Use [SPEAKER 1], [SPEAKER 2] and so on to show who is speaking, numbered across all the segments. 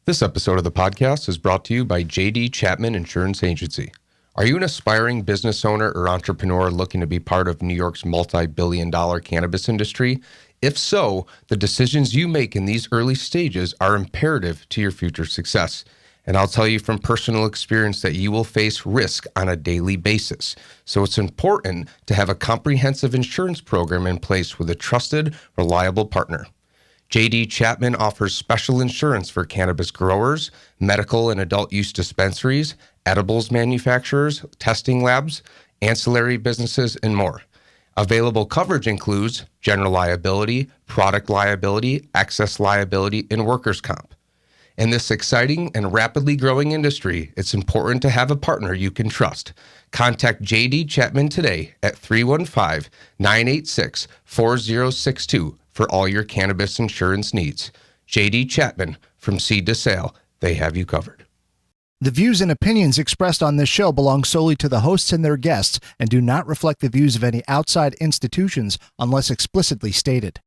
[SPEAKER 1] This episode of the podcast is brought to you by J.D. Chapman Insurance Agency. Are you an aspiring business owner or entrepreneur looking to be part of New York's multi-billion-dollar cannabis industry? If so, the decisions you make in these early stages are imperative to your future success. And I'll tell you from personal experience that you will face risk on a daily basis. So it's important to have a comprehensive insurance program in place with a trusted, reliable partner. J.D. Chapman offers special insurance for cannabis growers, medical and adult use dispensaries, edibles manufacturers, testing labs, ancillary businesses, and more. Available coverage includes general liability, product liability, excess liability, and workers' comp. In this exciting and rapidly growing industry, it's important to have a partner you can trust. Contact J.D. Chapman today at 315-986-4062 for all your cannabis insurance needs. J.D. Chapman, from seed to sale, they have you covered.
[SPEAKER 2] The views and opinions expressed on this show belong solely to the hosts and their guests and do not reflect the views of any outside institutions unless explicitly stated.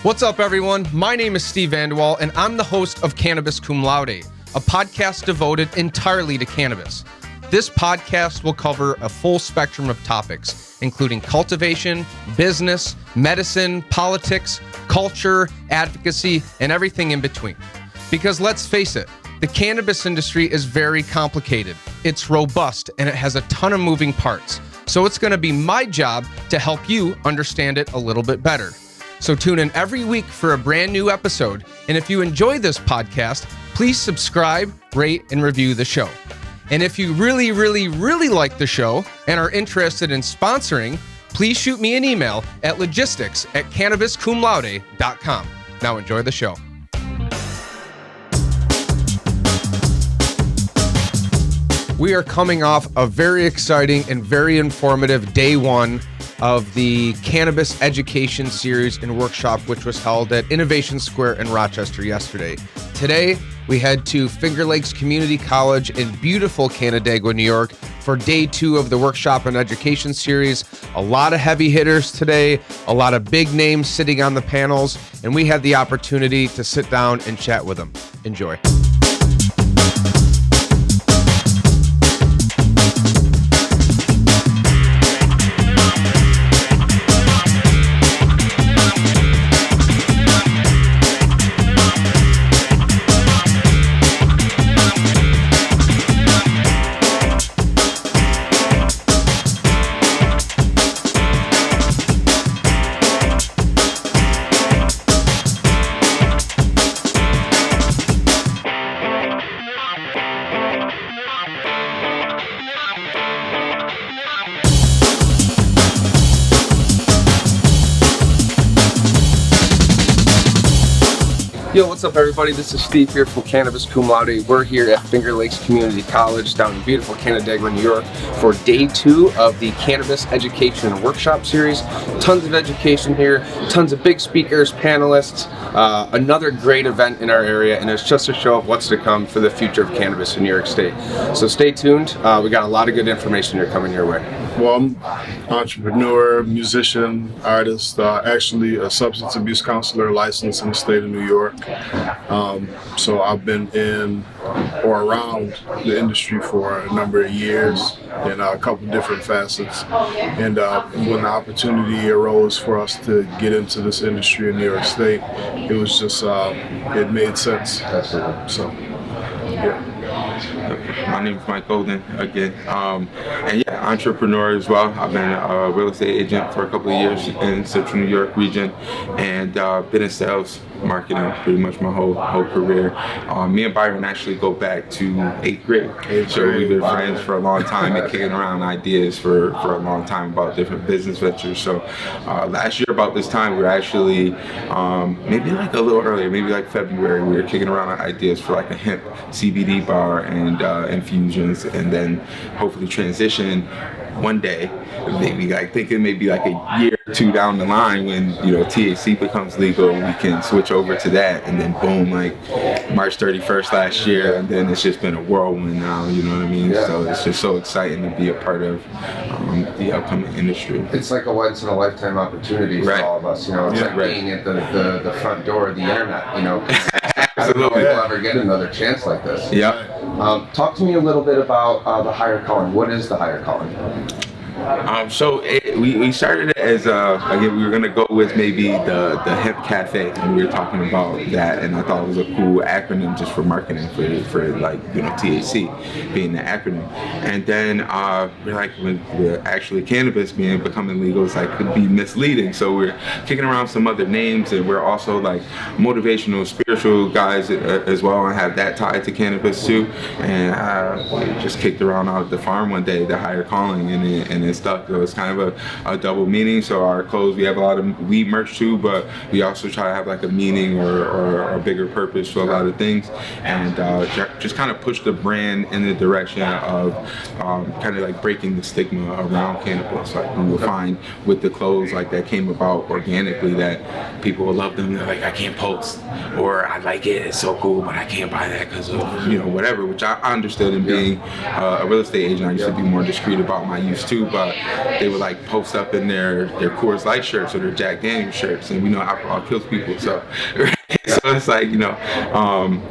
[SPEAKER 1] What's up, everyone? My name is Steve Vanderwall, and I'm the host of Cannabis Cum Laude, a podcast devoted entirely to cannabis. This podcast will cover a full spectrum of topics, including cultivation, business, medicine, politics, culture, advocacy, and everything in between. Because let's face it, the cannabis industry is very complicated. It's robust, and it has a ton of moving parts. So it's going to be my job to help you understand it a little bit better. So tune in every week for a brand new episode. And if you enjoy this podcast, please subscribe, rate, and review the show. And if you really like the show and are interested in sponsoring, please shoot me an email at logistics@cannabiscumlaude.com. Now enjoy the show. We are coming off a very exciting and very informative day one of the Cannabis Education Series and Workshop, which was held at Innovation Square in Rochester yesterday. Today, we head to Finger Lakes Community College in beautiful Canandaigua, New York, for day two of the Workshop and Education Series. A lot of heavy hitters today, a lot of big names sitting on the panels, and we had the opportunity to sit down and chat with them. Enjoy. Yo, what's up, everybody? This is Steve here from Cannabis Cum Laude. We're here at Finger Lakes Community College down in beautiful Canandaigua, New York for day two of the Cannabis Education and Workshop Series. Tons of education here, tons of big speakers, panelists, another great event in our area, and it's just a show of what's to come for the future of cannabis in New York State. So stay tuned. We got a lot of good information here coming your way.
[SPEAKER 3] Well, I'm an entrepreneur, musician, artist, actually a substance abuse counselor licensed in the state of New York. So I've been in or around the industry for a number of years in a couple different facets. And when the opportunity arose for us to get into this industry in New York State, it was just, it made sense. So, yeah.
[SPEAKER 4] My name is Mike Golden again, and yeah, entrepreneur as well. I've been a real estate agent for a couple of years in Central New York region, and been in sales, marketing pretty much my whole career. Me and Byron actually go back to 8th grade, so we've been friends for a long time and kicking around ideas for a long time about different business ventures. So last year about this time, we were actually maybe like a little earlier, maybe like February, we were kicking around ideas for like a hemp CBD bar and infusions, and then hopefully transition one day, maybe like thinking maybe like a year or two down the line when, you know, THC becomes legal, we can switch over to that, and then boom, like March 31st last year, and then it's just been a whirlwind now, you know what I mean? So it's just so exciting to be a part of the upcoming industry.
[SPEAKER 1] It's like a once in a lifetime opportunity for all of us, you know. It's like being at the front door of the internet, you know.
[SPEAKER 4] Absolutely.
[SPEAKER 1] We'll ever get another chance like this.
[SPEAKER 4] Yeah.
[SPEAKER 1] Talk to me a little bit about the higher calling. What is the higher calling?
[SPEAKER 4] We started it as again, we were gonna go with maybe the hemp cafe, and we were talking about that, and I thought it was a cool acronym just for marketing for like, you know, THC being the acronym. And then we're like, when actually cannabis becoming legal, it's like could be misleading, so we're kicking around some other names, and we're also like motivational, spiritual guys as well, and have that tied to cannabis too. And we just kicked around out at the farm one day, the higher calling, and it stuck. So it's kind of a double meaning. So our clothes, we have a lot of weed merch too, but we also try to have like a meaning or a bigger purpose to a lot of things, and just kind of push the brand in the direction of kind of like breaking the stigma around cannabis. Like we will find with the clothes like that came about organically, that people will love them. They're like, I can't post, or I like it, it's so cool, but I can't buy that because of, you know, whatever, which I understood. In being a real estate agent, I used to be more discreet about my use too, but they would like post up in their Coors Light shirts or their Jack Daniels shirts, and we know alcohol kills people, so so it's like, you know,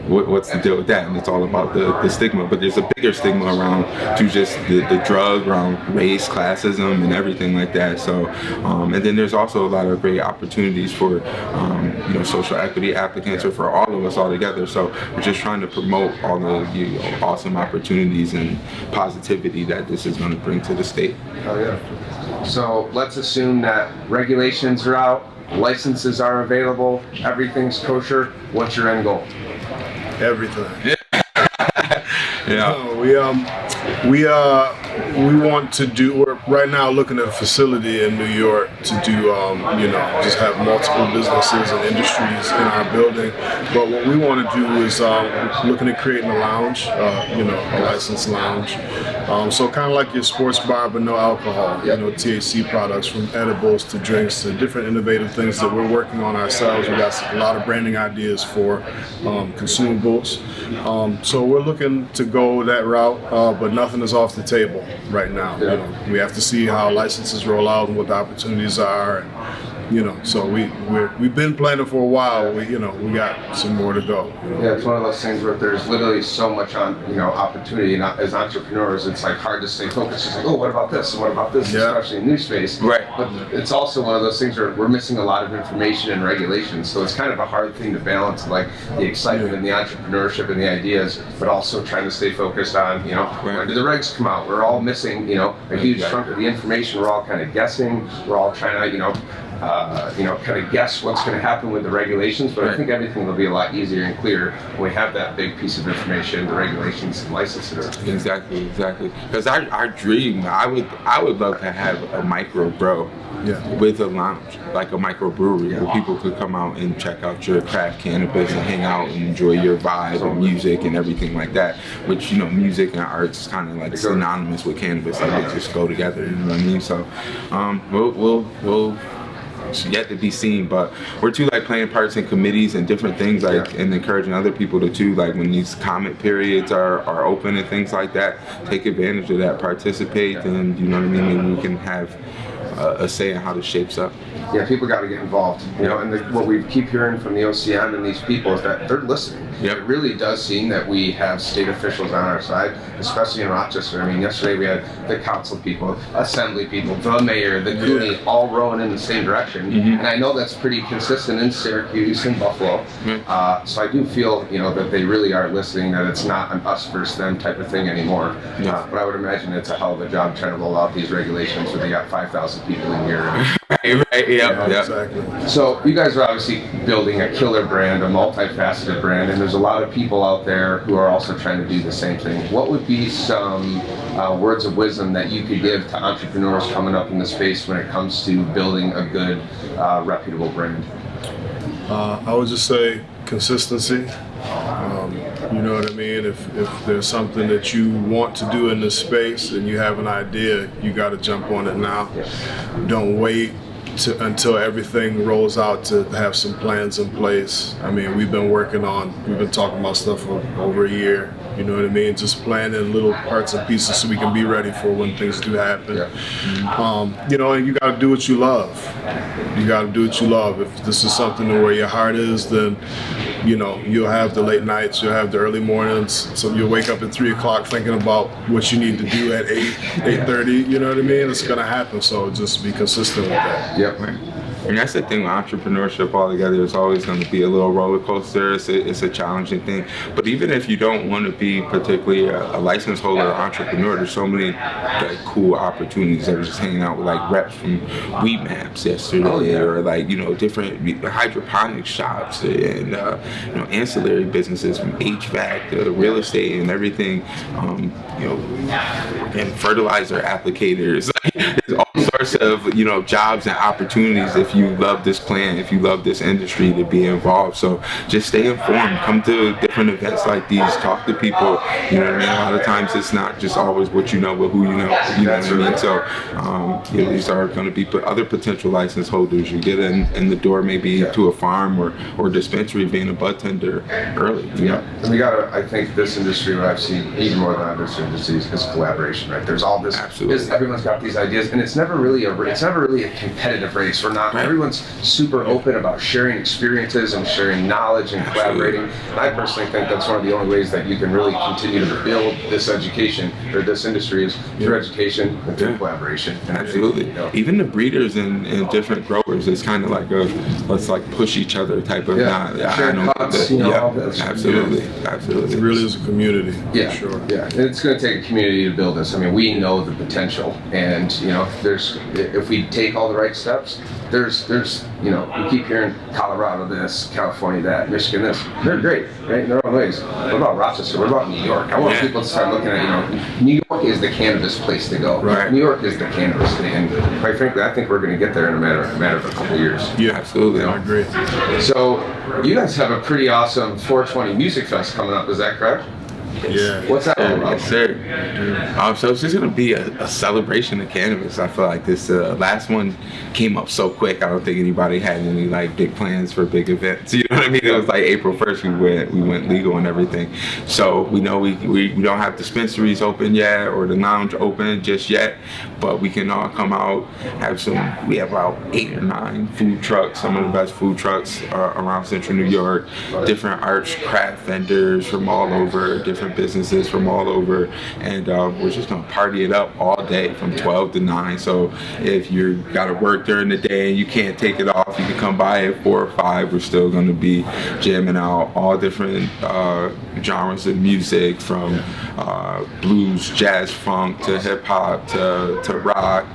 [SPEAKER 4] what's the deal with that? And it's all about the stigma, but there's a bigger stigma around to just the drug, around race, classism, and everything like that. So and then there's also a lot of great opportunities for you know, social equity applicants, or for all of us all together. So we're just trying to promote all the, you know, awesome opportunities and positivity that this is going to bring to the state.
[SPEAKER 1] Oh yeah. So let's assume that regulations are out, licenses are available, everything's kosher. What's your end goal?
[SPEAKER 3] Everything.
[SPEAKER 4] Yeah.
[SPEAKER 3] We want to do. We're right now looking at a facility in New York to do, you know, just have multiple businesses and industries in our building. But what we want to do is looking at creating a lounge, you know, a licensed lounge. So kind of like your sports bar, but no alcohol. You know, THC products, from edibles to drinks to different innovative things that we're working on ourselves. We got a lot of branding ideas for consumables. So we're looking to go that route, but nothing is off the table right now. You know, we have to see how licenses roll out and what the opportunities are, and, you know, so we've been planning for a while. We got some more to go. You know?
[SPEAKER 1] Yeah, it's one of those things where there's literally so much opportunity, and as entrepreneurs, it's like hard to stay focused. It's like, oh, what about this? And what about this? Especially in new space.
[SPEAKER 4] Right.
[SPEAKER 1] But it's also one of those things where we're missing a lot of information and regulations. So it's kind of a hard thing to balance, like the excitement and the entrepreneurship and the ideas, but also trying to stay focused on, you know, when do the regs come out? We're all missing, you know, a huge chunk of the information. We're all kind of guessing. We're all trying to, kind of guess what's going to happen with the regulations, but I think everything will be a lot easier and clearer when we have that big piece of information, the regulations and licenses.
[SPEAKER 4] Exactly. Because our dream, I would love to have a micro grow with a lounge, like a micro brewery, where people could come out and check out your craft cannabis and hang out and enjoy your vibe and music and everything like that. Which, you know, music and arts is kind of like synonymous with cannabis, like they just go together. You know what I mean? So we'll it's yet to be seen, but we're too like playing parts in committees and different things, like and encouraging other people to too, like when these comment periods are open and things like that, take advantage of that, participate, and, you know what I mean, maybe we can have a say in how this shapes up.
[SPEAKER 1] Yeah, people got to get involved, you know, and what we keep hearing from the OCM and these people is that they're listening. It really does seem that we have state officials on our side, especially in Rochester. I mean, yesterday we had the council people, assembly people, the mayor, the Cooney, all rowing in the same direction. And I know that's pretty consistent in Syracuse and Buffalo. So I do feel, you know, that they really are listening, that it's not an us versus them type of thing anymore. But I would imagine it's a hell of a job trying to roll out these regulations where they got 5,000 people in here.
[SPEAKER 4] Right.
[SPEAKER 3] Exactly.
[SPEAKER 1] So you guys are obviously building a killer brand, a multifaceted brand, and there's a lot of people out there who are also trying to do the same thing. What would be some words of wisdom that you could give to entrepreneurs coming up in the space when it comes to building a good, reputable brand?
[SPEAKER 3] I would just say consistency. You know what I mean? If there's something that you want to do in this space and you have an idea, you got to jump on it now. Don't wait until everything rolls out to have some plans in place. I mean, we've been talking about stuff for over a year. You know what I mean? Just planning little parts and pieces so we can be ready for when things do happen. You know, and you got to do what you love. You got to do what you love. If this is something where your heart is, then, you know, you'll have the late nights, you'll have the early mornings. So you'll wake up at 3 o'clock thinking about what you need to do at 8:30. You know what I mean? It's going to happen. So just be consistent with that.
[SPEAKER 4] Yep, man. And that's the thing with entrepreneurship altogether. It's always going to be a little roller coaster. It's a challenging thing. But even if you don't want to be particularly a license holder or entrepreneur, there's so many like cool opportunities. I was just hanging out with like reps from Weed Maps yesterday, or like, you know, different hydroponic shops and you know, ancillary businesses from HVAC to real estate and everything. You know, and fertilizer applicators. There's all sorts of, you know, jobs and opportunities if you love this plan, if you love this industry, to be involved. So just stay informed. Come to different events like these. Talk to people. You know what I mean? A lot of times it's not just always what you know, but who you know. You know what I mean? So you know, these are going to be other potential license holders. You get in the door maybe to a farm or dispensary, being a bud tender early.
[SPEAKER 5] Yeah. And we got to, I think this industry, what I've seen even more than other industries, is collaboration, right? There's all this.
[SPEAKER 4] Absolutely.
[SPEAKER 5] Everyone's got these ideas, and it's never really a competitive race. We're not. Everyone's super open about sharing experiences and sharing knowledge and collaborating. And I personally think that's one of the only ways that you can really continue to build this education or this industry is through education and through collaboration. And
[SPEAKER 4] absolutely. Even the breeders and different growers, it's kind of like a let's like push each other type of.
[SPEAKER 5] Absolutely.
[SPEAKER 3] Absolutely. It really is a community.
[SPEAKER 5] Yeah.
[SPEAKER 3] For sure.
[SPEAKER 5] Yeah. And it's going to take a community to build this. I mean, we know the potential, and you know, if we take all the right steps, there's you know, we keep hearing Colorado this, California that, Michigan this. They're great, right, in their own ways. What about Rochester? What about New York? I want people to start looking at, you know, New York is the cannabis place to go.
[SPEAKER 4] Right.
[SPEAKER 5] New York is the cannabis thing, and quite frankly, I think we're going to get there in a matter of a couple of years.
[SPEAKER 4] Yeah, absolutely.
[SPEAKER 3] I agree.
[SPEAKER 5] So you guys have a pretty awesome 420 Music Fest coming up. Is that correct?
[SPEAKER 3] Yeah.
[SPEAKER 5] What's that all about?
[SPEAKER 4] Yes, sir. So it's just going to be a celebration of cannabis. I feel like this last one came up so quick. I don't think anybody had any like big plans for big events. You know what I mean? It was like April 1st we went legal and everything. So we know we don't have dispensaries open yet or the lounge open just yet, but we can all come out, we have about 8 or 9 food trucks, some of the best food trucks around central New York, different arts, craft vendors from all over, different businesses from all over, and we're just gonna party it up all day from 12 to 9. So if you gotta work during the day and you can't take it off, you can come by at 4 or 5. We're still gonna be jamming out all different genres of music, from blues, jazz, funk to hip hop to rock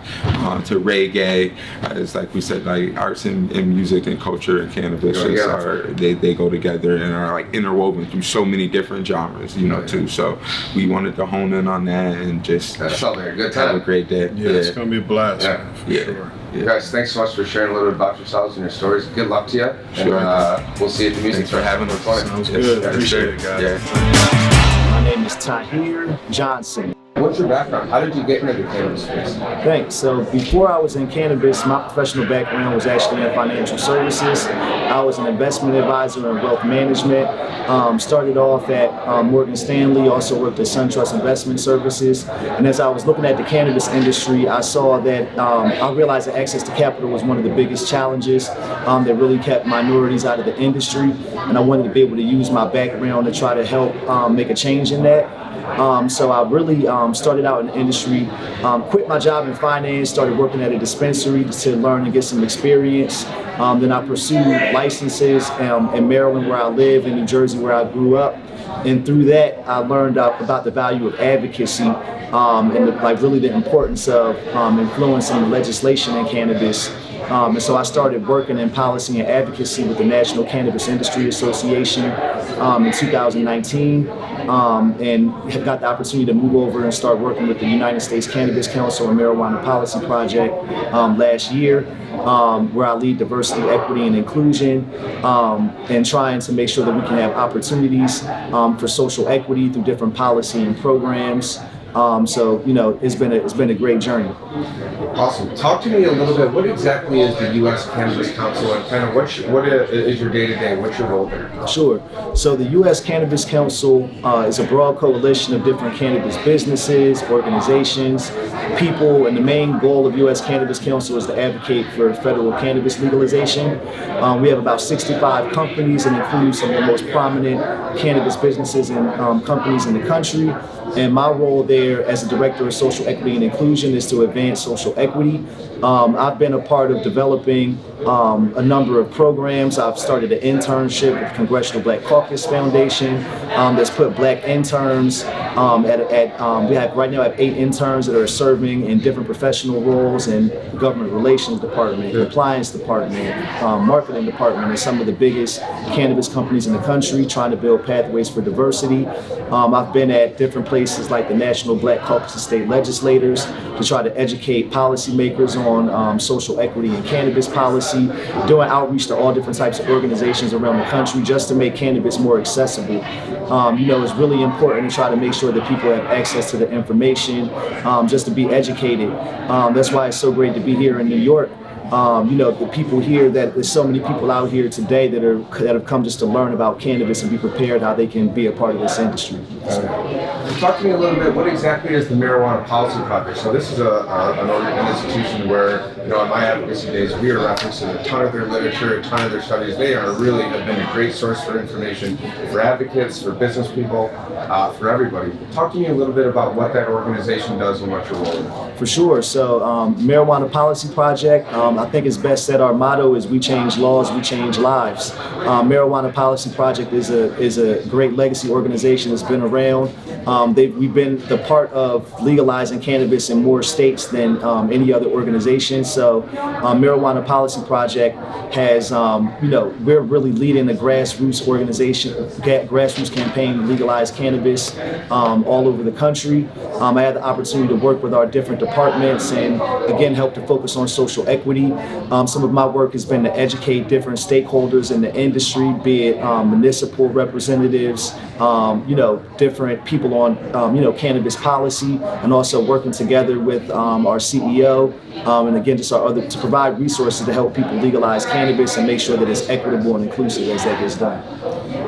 [SPEAKER 4] to reggae. It's like we said, like arts and music and culture and cannabis they go together and are like interwoven through so many different genres, you know, too. So we wanted to hone in on that and just have a great day.
[SPEAKER 3] Yeah, it's gonna be a blast.
[SPEAKER 5] Sure. Yeah. Guys, thanks so much for sharing a little bit about yourselves and your stories. Good luck to you. And we'll see you at the music.
[SPEAKER 4] Thanks for having us.
[SPEAKER 3] Sounds good. Appreciate it, guys.
[SPEAKER 4] Yeah.
[SPEAKER 6] My name is Tahir Johnson.
[SPEAKER 5] What's your background? How did you get into the cannabis space?
[SPEAKER 6] Thanks. So before I was in cannabis, my professional background was actually in financial services. I was an investment advisor in wealth management. Started off at Morgan Stanley, also worked at SunTrust Investment Services. And as I was looking at the cannabis industry, I saw that I realized that access to capital was one of the biggest challenges that really kept minorities out of the industry. And I wanted to be able to use my background to try to help make a change in that. So I really started out in the industry, quit my job in finance, started working at a dispensary to learn and get some experience. Then I pursued licenses in Maryland, where I live, in New Jersey, where I grew up. And through that, I learned about the value of advocacy and really the importance of influencing legislation in cannabis. And so I started working in policy and advocacy with the National Cannabis Industry Association in 2019, and got the opportunity to move over and start working with the United States Cannabis Council and Marijuana Policy Project last year. where I lead diversity, equity, and inclusion, and trying to make sure that we can have opportunities for social equity through different policy and programs. So it's been a great journey.
[SPEAKER 5] Awesome. Talk to me a little bit. What exactly is the U.S. Cannabis Council, and kind of what is your day-to-day? What's your role there?
[SPEAKER 6] Sure. So the U.S. Cannabis Council is a broad coalition of different cannabis businesses, organizations, people, and the main goal of U.S. Cannabis Council is to advocate for federal cannabis legalization. We have about 65 companies and include some of the most prominent cannabis businesses and companies in the country. And my role there as a director of social equity and inclusion is to advance social equity. I've been a part of developing a number of programs. I've started an internship with the Congressional Black Caucus Foundation that's put black interns we have right now 8 interns that are serving in different professional roles in the government relations department, compliance department, marketing department, and some of the biggest cannabis companies in the country, trying to build pathways for diversity. I've been at different places like the National Black Caucus of State Legislators to try to educate policymakers on social equity and cannabis policy, doing outreach to all different types of organizations around the country just to make cannabis more accessible. It's really important to try to make sure that people have access to the information, just to be educated. That's why it's so great to be here in New York. The people here, that there's so many people out here today that have come just to learn about cannabis and be prepared how they can be a part of this industry.
[SPEAKER 5] Talk to me a little bit. What exactly is the Marijuana Policy Project? So this is an institution where, in my advocacy days, we are referencing a ton of their literature, a ton of their studies. They have been a great source for information for advocates, for business people, for everybody. Talk to me a little bit about what that organization does and what your role is.
[SPEAKER 6] For sure. So Marijuana Policy Project, I think it's best said our motto is we change laws, we change lives. Marijuana Policy Project is a great legacy organization that's been around. We've been the part of legalizing cannabis in more states than any other organization. So Marijuana Policy Project has, we're really leading the grassroots campaign to legalize cannabis all over the country. I had the opportunity to work with our different departments and again help to focus on social equity. Some of my work has been to educate different stakeholders in the industry, be it municipal representatives, different people on cannabis policy, and also working together with our CEO and again just to provide resources to help people legalize cannabis and make sure that it's equitable and inclusive as that gets done.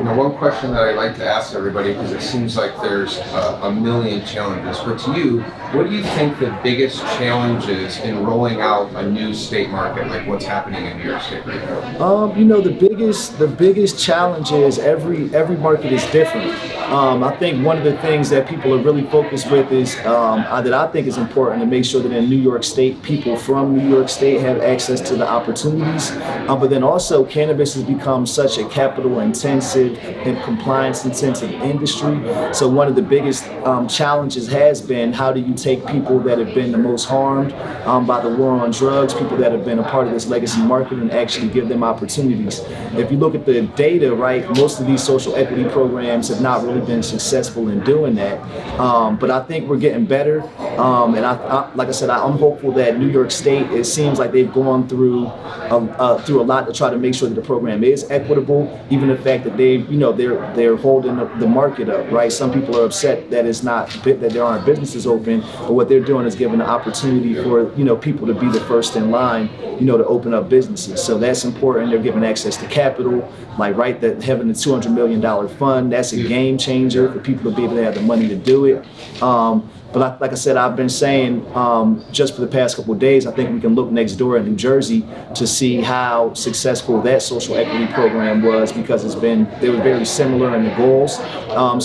[SPEAKER 5] One question that I like to ask everybody, because it seems like there's a million challenges, but to you, what do you think the biggest challenge is in rolling out a new state market, like what's happening in New York State right now?
[SPEAKER 6] The biggest challenge is every market is different. I think one of the things that people are really focused with is that I think is important to make sure that in New York State, people from New York State have access to the opportunities. But then also, cannabis has become such a capital-intensive and compliance-intensive industry. So one of the biggest challenges has been how do you take people that have been the most harmed by the war on drugs, people that have been a part of this legacy market, and actually give them opportunities. If you look at the data, right, most of these social equity programs have not really been successful in doing that. But I think we're getting better. And like I said, I'm hopeful that New York State, it seems like they've gone through a lot to try to make sure that the program is equitable, even the fact that they're holding the market up, right? Some people are upset that that there aren't businesses open, but what they're doing is giving the opportunity for people to be the first in line, to open up businesses. So that's important. They're giving access to capital, that having the $200 million fund, that's a game changer for people to be able to have the money to do it. But like I said, I've been saying just for the past couple of days, I think we can look next door in New Jersey to see how successful that social equity program was, because they were very similar in the goals.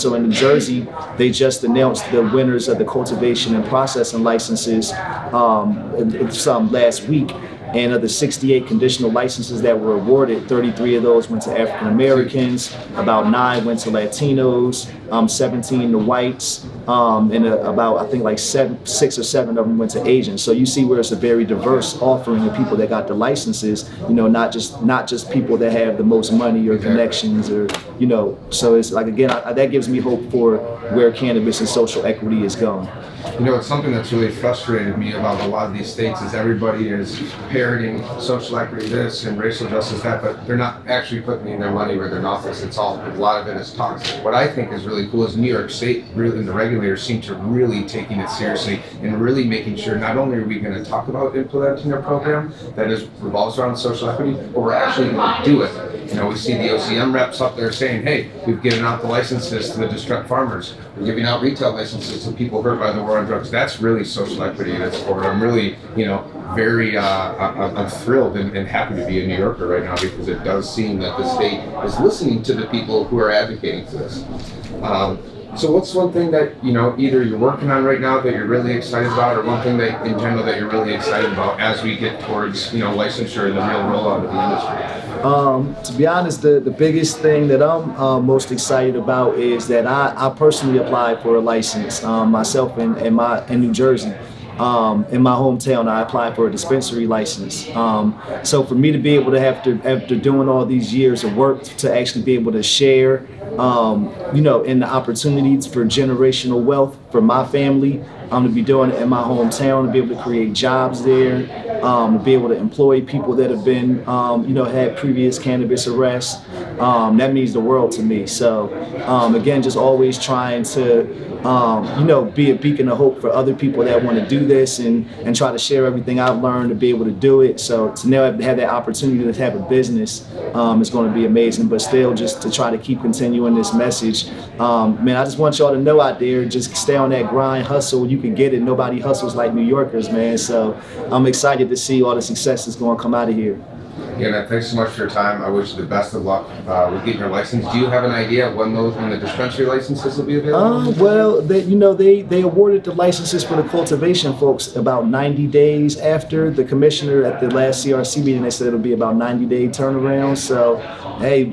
[SPEAKER 6] So in New Jersey, they just announced the winners of the cultivation and processing licenses last week. And of the 68 conditional licenses that were awarded, 33 of those went to African Americans, about 9 went to Latinos, 17 to whites, and about I think like 6 or 7 of them went to agents. So you see where it's a very diverse offering of people that got the licenses. Not just people that have the most money or connections or So it's like again, that gives me hope for where cannabis and social equity is going.
[SPEAKER 5] It's something that's really frustrated me about a lot of these states is everybody is parroting social equity this and racial justice that, but they're not actually putting in their money where their office. A lot of it is talk. What I think is really cool is New York State, really, and the regulators seem to really taking it seriously and really making sure not only are we going to talk about implementing a program that revolves around social equity, but we're actually going to do it. We see the OCM reps up there saying, hey, we've given out the licenses to the distressed farmers. We're giving out retail licenses to people hurt by the war on drugs. That's really social equity at its core. I'm really, very, I'm thrilled and happy to be a New Yorker right now because it does seem that the state is listening to the people who are advocating for this. So what's one thing that, either you're working on right now that you're really excited about, or one thing that in general that you're really excited about as we get towards, licensure and the real rollout of the industry?
[SPEAKER 6] To be honest, the biggest thing that I'm most excited about is that I personally applied for a license myself in New Jersey. In my hometown, I applied for a dispensary license. So for me to be able to after doing all these years of work to actually be able to share, in the opportunities for generational wealth for my family, to be doing it in my hometown, to be able to create jobs there, to be able to employ people that have been, had previous cannabis arrests, that means the world to me. So again, just always trying to be a beacon of hope for other people that want to do this and try to share everything I've learned to be able to do it. So to now have that opportunity to have a business is going to be amazing, but still just to try to keep continuing this message. Man, I just want y'all to know out there, just stay on that grind, hustle. You can get it. Nobody hustles like New Yorkers, man. So I'm excited to see all the success that's going to come out of here.
[SPEAKER 5] Yeah, man, thanks so much for your time. I wish you the best of luck with getting your license. Do you have an idea of when the dispensary licenses will be available?
[SPEAKER 6] Well, they awarded the licenses for the cultivation folks about 90 days after the commissioner at the last CRC meeting. They said it'll be about 90-day turnaround. So, hey,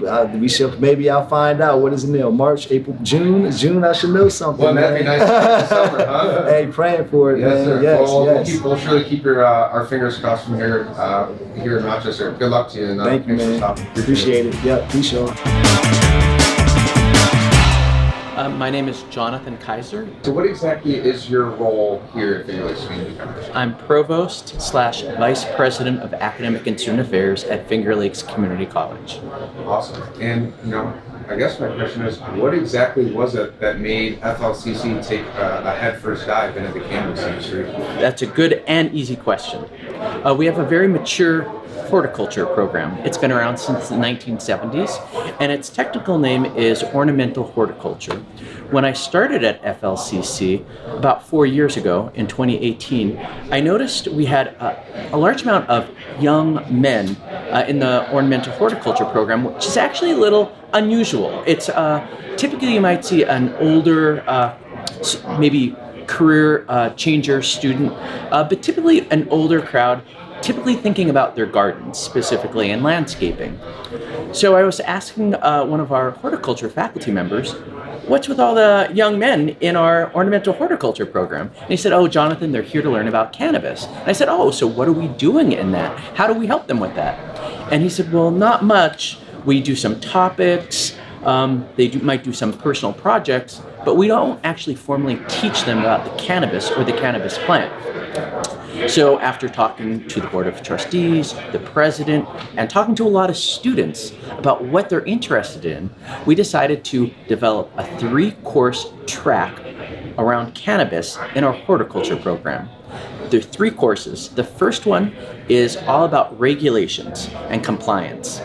[SPEAKER 6] maybe I'll find out. What is it now? March, April, June? June, I should know something.
[SPEAKER 5] Well, that'd be nice to summer, huh?
[SPEAKER 6] Hey, praying for it,
[SPEAKER 5] yes,
[SPEAKER 6] man.
[SPEAKER 5] Sir.
[SPEAKER 6] Yes,
[SPEAKER 5] well,
[SPEAKER 6] yes.
[SPEAKER 5] We'll surely keep our fingers crossed from here in Rochester. Good luck to you. And,
[SPEAKER 6] thank you, man. Appreciate it. Yeah, peace, y'all.
[SPEAKER 7] My name is Jonathan Kaiser.
[SPEAKER 5] So what exactly is your role here at Finger Lakes Community College?
[SPEAKER 7] I'm Provost / Vice President of Academic and Student Affairs at Finger Lakes Community College.
[SPEAKER 5] Awesome. And, I guess my question is, what exactly was it that made FLCC take a headfirst dive into the cannabis industry?
[SPEAKER 7] That's a good and easy question. We have a very mature horticulture program. It's been around since the 1970s, and its technical name is ornamental horticulture. When I started at FLCC about 4 years ago in 2018, I noticed we had a large amount of young men in the ornamental horticulture program, which is actually a little unusual. It's typically you might see an older, maybe career changer student, but typically an older crowd, typically thinking about their gardens specifically and landscaping. So I was asking one of our horticulture faculty members, what's with all the young men in our ornamental horticulture program? And he said, oh, Jonathan, they're here to learn about cannabis. And I said, oh, so what are we doing in that? How do we help them with that? And he said, well, not much. We do some topics. Might do some personal projects, but we don't actually formally teach them about the cannabis or the cannabis plant. So after talking to the Board of Trustees, the President, and talking to a lot of students about what they're interested in, we decided to develop a 3-course track around cannabis in our horticulture program. There are 3 courses. The first one is all about regulations and compliance.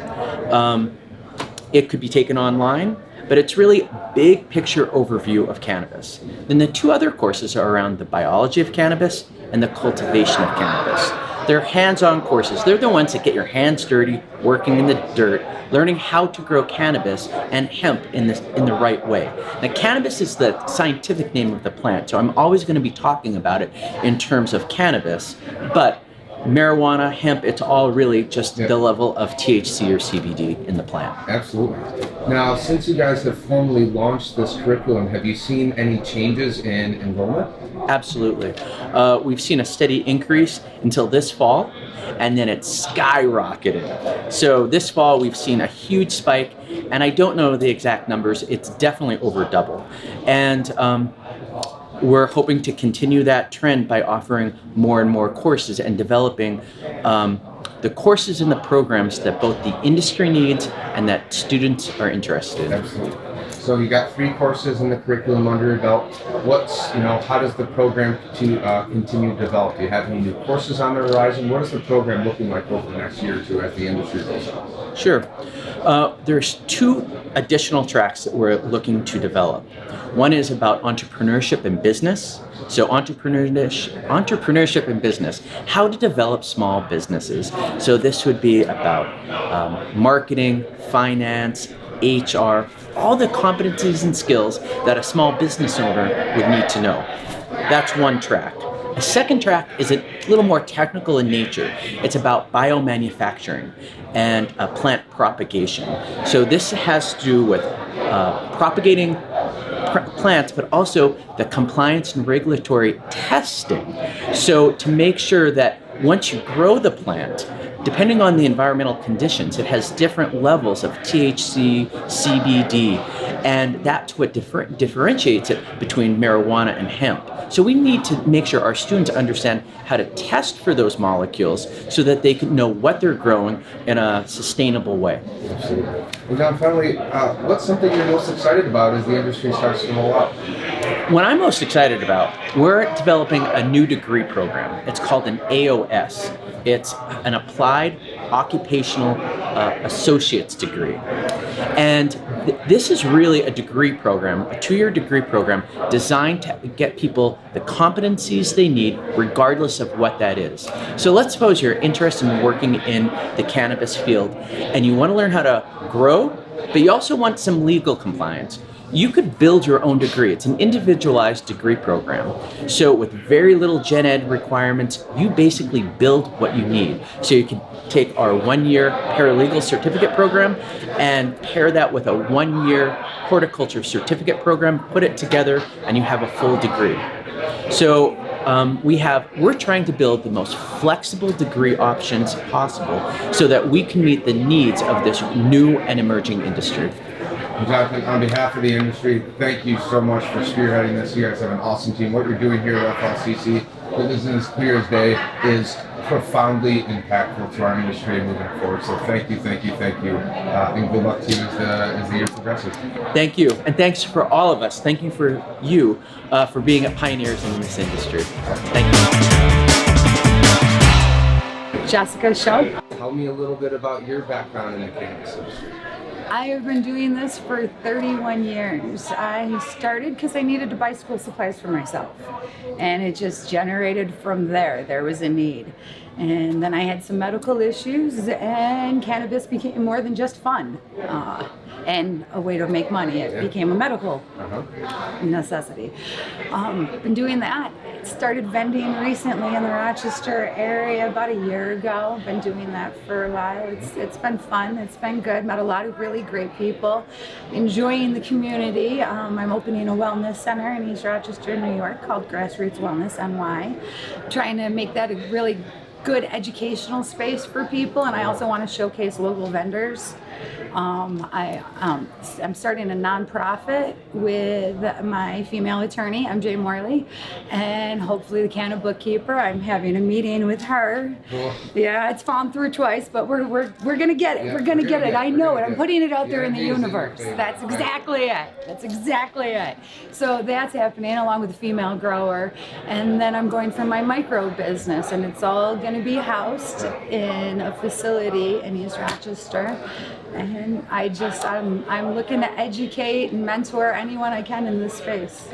[SPEAKER 7] It could be taken online, but it's really a big picture overview of cannabis. Then the 2 other courses are around the biology of cannabis and the cultivation of cannabis. They're hands-on courses. They're the ones that get your hands dirty, working in the dirt, learning how to grow cannabis and hemp in the right way. Now, cannabis is the scientific name of the plant, so I'm always going to be talking about it in terms of cannabis, but marijuana, hemp, it's all really just the level of THC or CBD in the plant.
[SPEAKER 5] Absolutely. Now, since you guys have formally launched this curriculum, have you seen any changes in enrollment?
[SPEAKER 7] Absolutely. We've seen a steady increase until this fall, and then it skyrocketed. So this fall we've seen a huge spike, and I don't know the exact numbers. It's definitely over double. And we're hoping to continue that trend by offering more and more courses and developing the courses and the programs that both the industry needs and that students are interested in.
[SPEAKER 5] Absolutely. So you got 3 courses in the curriculum under your belt. How does the program continue to develop? Do you have any new courses on the horizon? What is the program looking like over the next year or two as the industry rolls out?
[SPEAKER 7] Sure. There's 2 additional tracks that we're looking to develop. One is about entrepreneurship and business. So entrepreneurship and business, how to develop small businesses. So this would be about marketing, finance, HR, all the competencies and skills that a small business owner would need to know. That's one track. A second track is a little more technical in nature. It's about biomanufacturing and plant propagation. So this has to do with propagating plants, but also the compliance and regulatory testing. So to make sure that once you grow the plant, depending on the environmental conditions, it has different levels of THC, CBD, and that's what differentiates it between marijuana and hemp. So we need to make sure our students understand how to test for those molecules so that they can know what they're growing in a sustainable way.
[SPEAKER 5] Absolutely. And John, finally, what's something you're most excited about as the industry starts to roll out?
[SPEAKER 7] What I'm most excited about, we're developing a new degree program. It's called an AOS. It's an Applied Occupational Associate's degree. And this is really a degree program, a 2-year degree program designed to get people the competencies they need regardless of what that is. So let's suppose you're interested in working in the cannabis field and you want to learn how to grow, but you also want some legal compliance. You could build your own degree. It's an individualized degree program. So with very little gen ed requirements, you basically build what you need. So you can take our 1-year paralegal certificate program and pair that with a 1-year horticulture certificate program, put it together, and you have a full degree. So we're trying to build the most flexible degree options possible so that we can meet the needs of this new and emerging industry.
[SPEAKER 5] Jonathan, on behalf of the industry, thank you so much for spearheading this. You guys have an awesome team. What you're doing here at FLCC, it is as clear as day, is profoundly impactful to our industry moving forward. So thank you, and good luck to you as the year progresses.
[SPEAKER 7] Thank you, and thanks for all of us. Thank you for for being pioneers in this industry. Thank you.
[SPEAKER 8] Jessica Shelp.
[SPEAKER 5] Tell me a little bit about your background in the cannabis industry.
[SPEAKER 8] I have been doing this for 31 years. I started because I needed to buy school supplies for myself, and it just generated from there. There was a need. And then I had some medical issues, and cannabis became more than just fun and a way to make money. It became a medical necessity. Been doing that. Started vending recently in the Rochester area about a year ago. Been doing that for a while. It's been fun. It's been good. Met a lot of really great people. Enjoying the community. I'm opening a wellness center in East Rochester, New York called Grassroots Wellness NY. Trying to make that a really good educational space for people, and I also want to showcase local vendors. I'm starting a nonprofit with my female attorney, MJ Morley, and hopefully the Canna bookkeeper. I'm having a meeting with her. Cool. Yeah, it's fallen through twice, but we're gonna get it. We're gonna get it. I know it. I'm putting it out there in the universe. That's exactly it. So that's happening along with the female grower, and then I'm going for my micro business, and it's all going to be housed in a facility in East Rochester. And I'm looking to educate and mentor anyone I can in this space.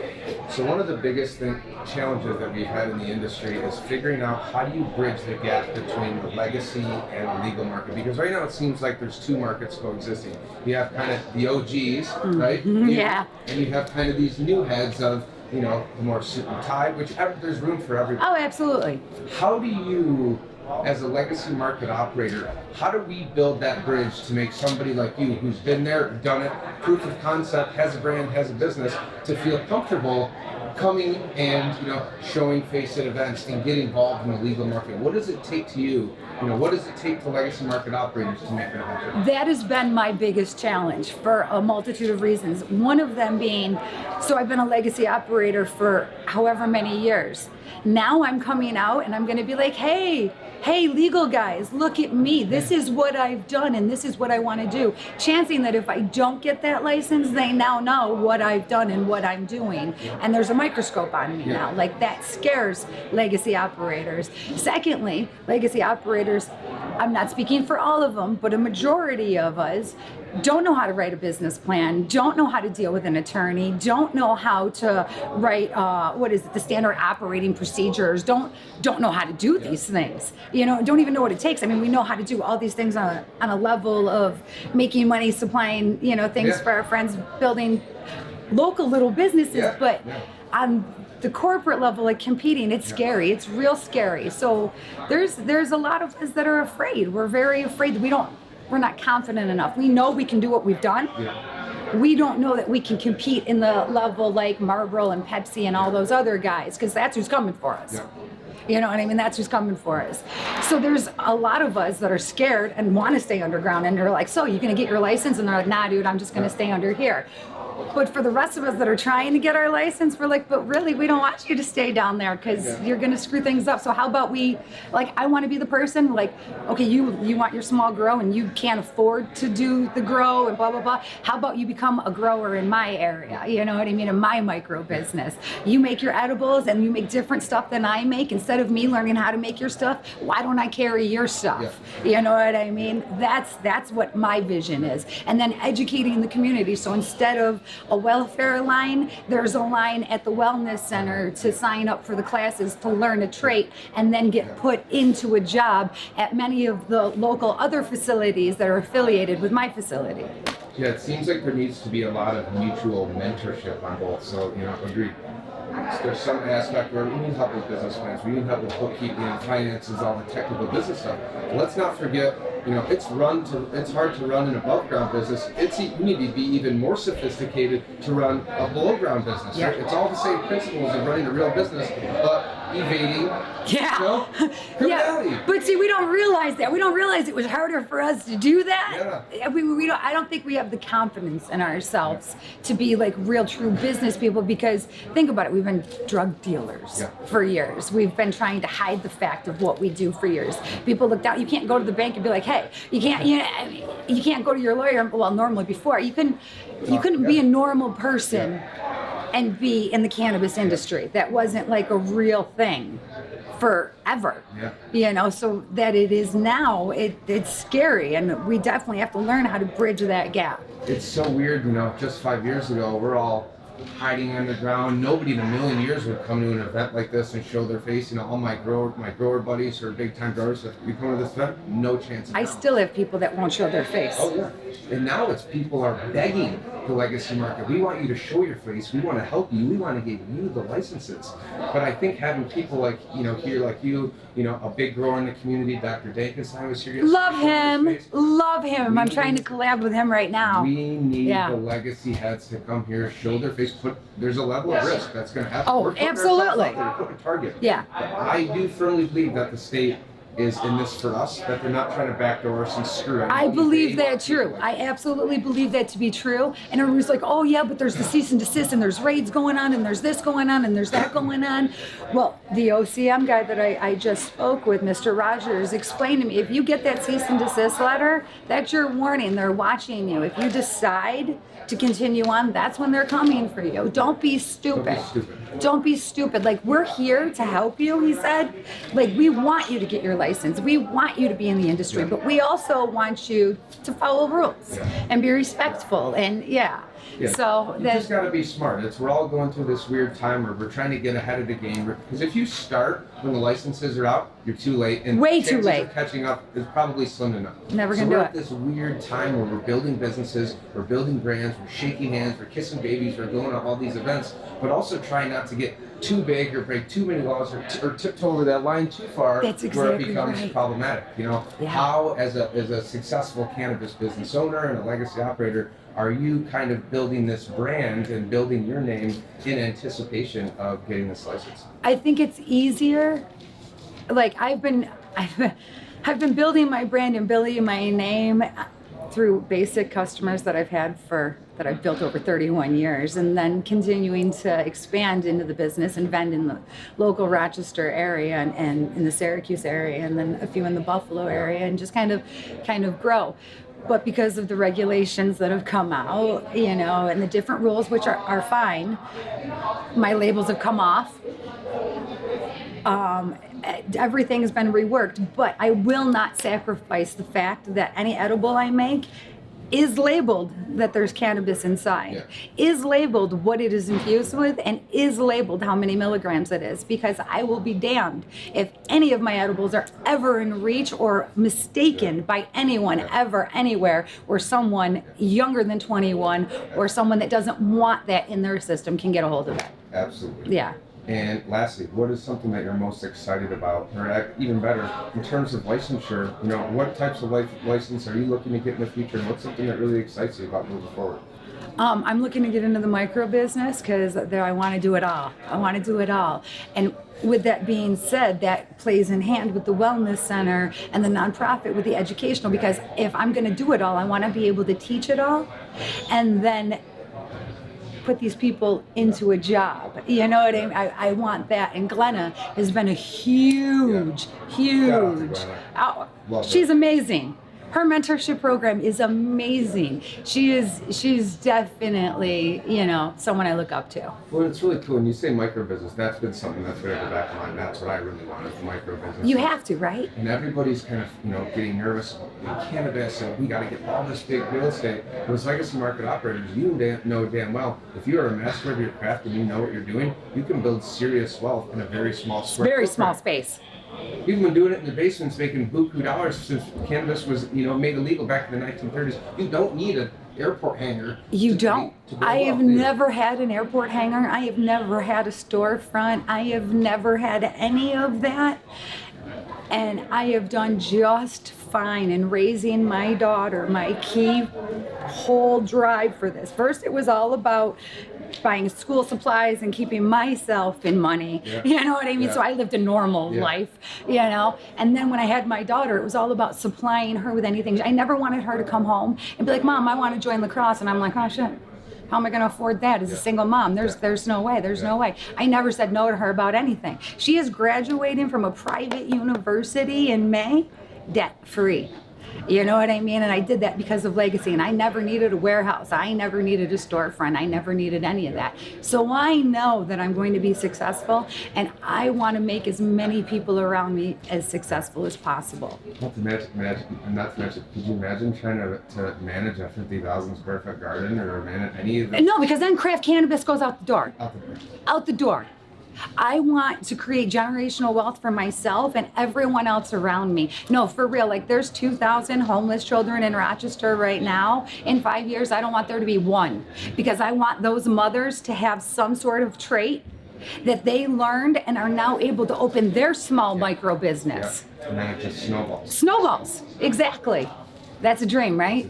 [SPEAKER 5] So one of the biggest challenges that we've had in the industry is figuring out how do you bridge the gap between the legacy and the legal market, because right now it seems like there's 2 markets coexisting. You have kind of the OGs, right?
[SPEAKER 8] Yeah.
[SPEAKER 5] And you have kind of these new heads of, the more suit and tie, which there's room for everybody.
[SPEAKER 8] Oh, absolutely.
[SPEAKER 5] How do you as a legacy market operator, how do we build that bridge to make somebody like you, who's been there, done it, proof of concept, has a brand, has a business, to feel comfortable coming and showing face at events and get involved in the legal market? What does it take to you? What does it take to legacy market operators to make that happen?
[SPEAKER 8] That has been my biggest challenge for a multitude of reasons. One of them being, so I've been a legacy operator for however many years. Now I'm coming out and I'm going to be like, hey, legal guys, look at me. This is what I've done and this is what I want to do. Chancing that if I don't get that license, they now know what I've done and what I'm doing. And there's a microscope on me now. Like, that scares legacy operators. Secondly, legacy operators, I'm not speaking for all of them, but a majority of us don't know how to write a business plan, don't know how to deal with an attorney, don't know how to write, the standard operating procedures, don't know how to do these things, don't even know what it takes. I mean, we know how to do all these things on a level of making money, supplying, things for our friends, building local little businesses, but on the corporate level, like competing, it's scary. It's real scary. So there's a lot of us that are afraid. We're very afraid that we're not confident enough. We know we can do what we've done. We don't know that we can compete in the level like Marlboro and Pepsi and all those other guys, because that's who's coming for us. You know what I mean? That's who's coming for us. So there's a lot of us that are scared and want to stay underground, and they're like, so you're going to get your license? And they're like, nah, dude, I'm just going to stay under here. But for the rest of us that are trying to get our license, we're like, but really, we don't want you to stay down there because you're going to screw things up. So how about I want to be the person, okay, you want your small grow and you can't afford to do the grow and blah, blah, blah. How about you become a grower in my area? You know what I mean? In my micro business. You make your edibles and you make different stuff than I make. Instead of me learning how to make your stuff, why don't I carry your stuff? You know what I mean? That's what my vision is. And then educating the community. So instead of a welfare line, there's a line at the wellness center to sign up for the classes to learn a trait and then get put into a job at many of the local other facilities that are affiliated with my facility.
[SPEAKER 5] Yeah, it seems like there needs to be a lot of mutual mentorship on both. So, agreed. There's some aspect where we need help with business plans, we need help with bookkeeping and finances, all the technical business stuff. But let's not forget, it's hard to run an above ground business. You need to be even more sophisticated to run a below ground business. Right? It's all the same principles of running a real business, but evading criminality.
[SPEAKER 8] But see, we don't realize that. We don't realize it was harder for us to do that. I don't think we have the confidence in ourselves to be like real true business people, because think about it, we've been drug dealers for years. We've been trying to hide the fact of what we do for years. People look down. You can't go to the bank and be like, hey, you can't go to your lawyer. Well, normally before you couldn't be a normal person and be in the cannabis industry. That wasn't like a real thing forever. So that it is now, it's scary, and we definitely have to learn how to bridge that gap.
[SPEAKER 5] It's so weird, just 5 years ago, we're all hiding underground. Nobody in a million years would come to an event like this and show their face. All my grower buddies who are big time growers, if we come to this event, no chance.
[SPEAKER 8] I still have people that won't show their face.
[SPEAKER 5] Oh yeah. And now it's people are begging the legacy market. We want you to show your face. We want to help you. We want to give you the licenses. But I think having people like here, like you, a big grower in the community, Dr. Dankenstein was here.
[SPEAKER 8] Love him. I'm trying to collab with him right now.
[SPEAKER 5] We need the legacy heads to come here, show their face. There's a level of risk that's going to happen.
[SPEAKER 8] Oh, absolutely.
[SPEAKER 5] They're putting a target.
[SPEAKER 8] Yeah.
[SPEAKER 5] But I do firmly believe that the state is in this for us, that they're not trying to backdoor us and screw it.
[SPEAKER 8] I believe that true. I absolutely believe that to be true. And everybody's like, oh yeah, but there's the cease and desist, and there's raids going on, and there's this going on, and there's that going on. Well, the OCM guy that I just spoke with, Mr. Rogers, explained to me, if you get that cease and desist letter, that's your warning. They're watching you. If you decide to continue on, that's when they're coming for you. Don't be stupid. Don't be stupid. Like, we're here to help you, he said. Like, we want you to get your license. We want you to be in the industry, but we also want you to follow rules and be respectful. And
[SPEAKER 5] Yeah.
[SPEAKER 8] So
[SPEAKER 5] You just got to be smart. We're all going through this weird time where we're trying to get ahead of the game. Because if you start when the licenses are out, you're too late. And
[SPEAKER 8] way too
[SPEAKER 5] chances
[SPEAKER 8] late.
[SPEAKER 5] of catching up is probably slim enough.
[SPEAKER 8] Never
[SPEAKER 5] so
[SPEAKER 8] gonna
[SPEAKER 5] we're
[SPEAKER 8] do
[SPEAKER 5] at this weird time where we're building businesses, we're building brands, we're shaking hands, we're kissing babies, we're going to all these events, but also trying not to get too big or break too many laws or tiptoe over that line too far.
[SPEAKER 8] That's
[SPEAKER 5] where it
[SPEAKER 8] exactly
[SPEAKER 5] becomes
[SPEAKER 8] right.
[SPEAKER 5] problematic. You know,
[SPEAKER 8] Yeah.
[SPEAKER 5] how as a successful cannabis business owner and a legacy operator are you kind of building this brand and building your name in anticipation of getting this license?
[SPEAKER 8] I think it's easier. Like I've been building my brand and building my name through basic customers that I've built over 31 years, and then continuing to expand into the business and vend in the local Rochester area and in the Syracuse area, and then a few in the Buffalo area, and just kind of grow. But because of the regulations that have come out, you know, and the different rules, which are fine, my labels have come off. Everything has been reworked, but I will not sacrifice the fact that any edible I make is labeled that there's cannabis inside, is labeled what it is infused with, and is labeled how many milligrams it is, because I will be damned if any of my edibles are ever in reach or mistaken by anyone ever, anywhere, or someone younger than 21 or someone that doesn't want that in their system can get a hold of it.
[SPEAKER 5] Absolutely.
[SPEAKER 8] Yeah.
[SPEAKER 5] And lastly, what is something that you're most excited about, or even better, in terms of licensure? You know, what types of license are you looking to get in the future, and what's something that really excites you about moving forward?
[SPEAKER 8] I'm looking to get into the micro business because I want to do it all. I want to do it all. And with that being said, that plays in hand with the wellness center and the nonprofit with the educational, because if I'm going to do it all, I want to be able to teach it all and then put these people into a job. You know what I mean? I want that. And Glenna has been a huge. She's amazing. Her mentorship program is amazing. She's definitely, you know, someone I look up to.
[SPEAKER 5] Well, it's really cool. When you say micro business, that's been something that's been at the back of my mind. That's what I really wanted, the micro business.
[SPEAKER 8] You have to, right?
[SPEAKER 5] And everybody's kind of, you know, getting nervous about cannabis, and we got to get all this big real estate. But as legacy market operators, you know damn well, if you are a master of your craft and you know what you're doing, you can build serious wealth in a very small
[SPEAKER 8] small space.
[SPEAKER 5] Even when doing it in the basements, making buku dollars since cannabis was, you know, made illegal back in the 1930s. You don't need an airport hangar.
[SPEAKER 8] You don't. I have never had an airport hangar. I have never had a storefront. I have never had any of that. And I have done just fine in raising my daughter. My key whole drive for this. First, it was all about buying school supplies and keeping myself in money. Yeah. You know what I mean? Yeah. So I lived a normal life, you know? And then when I had my daughter, it was all about supplying her with anything. I never wanted her to come home and be like, Mom, I want to join lacrosse. And I'm like, oh shit. How am I going to afford that as a single mom? There's no way. There's no way. I never said no to her about anything. She is graduating from a private university in May, debt-free. You know what I mean? And I did that because of legacy. And I never needed a warehouse. I never needed a storefront. I never needed any of that. So I know that I'm going to be successful, and I want to make as many people around me as successful as possible.
[SPEAKER 5] Not to mention, could you imagine trying to manage a 50,000 square foot garden or manage any of the...
[SPEAKER 8] No, because then craft cannabis goes out the door. Out the door. I want to create generational wealth for myself and everyone else around me. No, for real, like there's 2,000 homeless children in Rochester right now. In 5 years, I don't want there to be one, because I want those mothers to have some sort of trait that they learned and are now able to open their small micro business.
[SPEAKER 5] Yeah. And then it just snowballs.
[SPEAKER 8] Snowballs, exactly. That's a dream, right?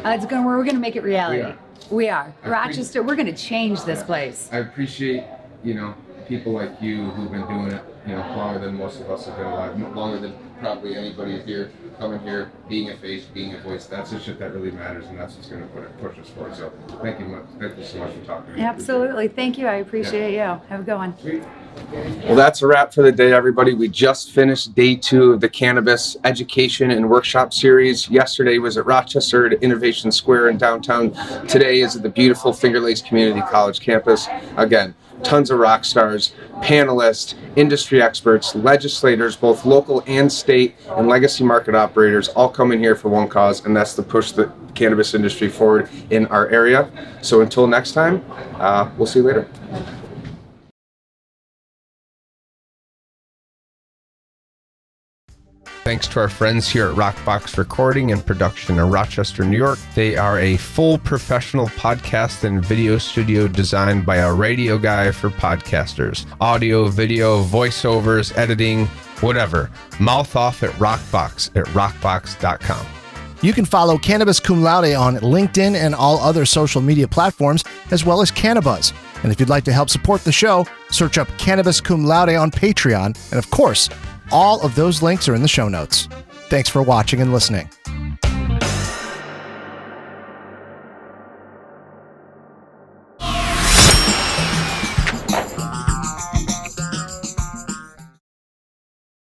[SPEAKER 8] We're gonna make it reality. We are. Rochester, we're gonna change this place.
[SPEAKER 5] I appreciate, you know, people like you who've been doing it, you know, longer than most of us have been alive, longer than probably anybody here, coming here, being a face, being a voice. That's the shit that really matters, and that's what's going to push us forward. So thank you so much for talking to me.
[SPEAKER 8] Absolutely. Thank you. I appreciate you. Have a good one.
[SPEAKER 5] Sweet. Well, that's a wrap for the day, everybody. We just finished day 2 of the Cannabis Education and Workshop Series. Yesterday was at Rochester at Innovation Square in downtown. Today is at the beautiful Finger Lakes Community College campus. Again, tons of rock stars, panelists, industry experts, legislators, both local and state, and legacy market operators all coming here for one cause, and that's to push the
[SPEAKER 1] cannabis industry forward in our area. So until next time, we'll see you later. Thanks to our friends here at Rockbox Recording and Production in Rochester, New York. They are a full professional podcast and video studio designed by a radio guy for podcasters. Audio, video, voiceovers, editing, whatever. Mouth off at rockbox.com.
[SPEAKER 2] You can follow Cannabis Cum Laude on LinkedIn and all other social media platforms, as well as Cannabis. And if you'd like to help support the show, search up Cannabis Cum Laude on Patreon. And of course, all of those links are in the show notes. Thanks for watching and listening.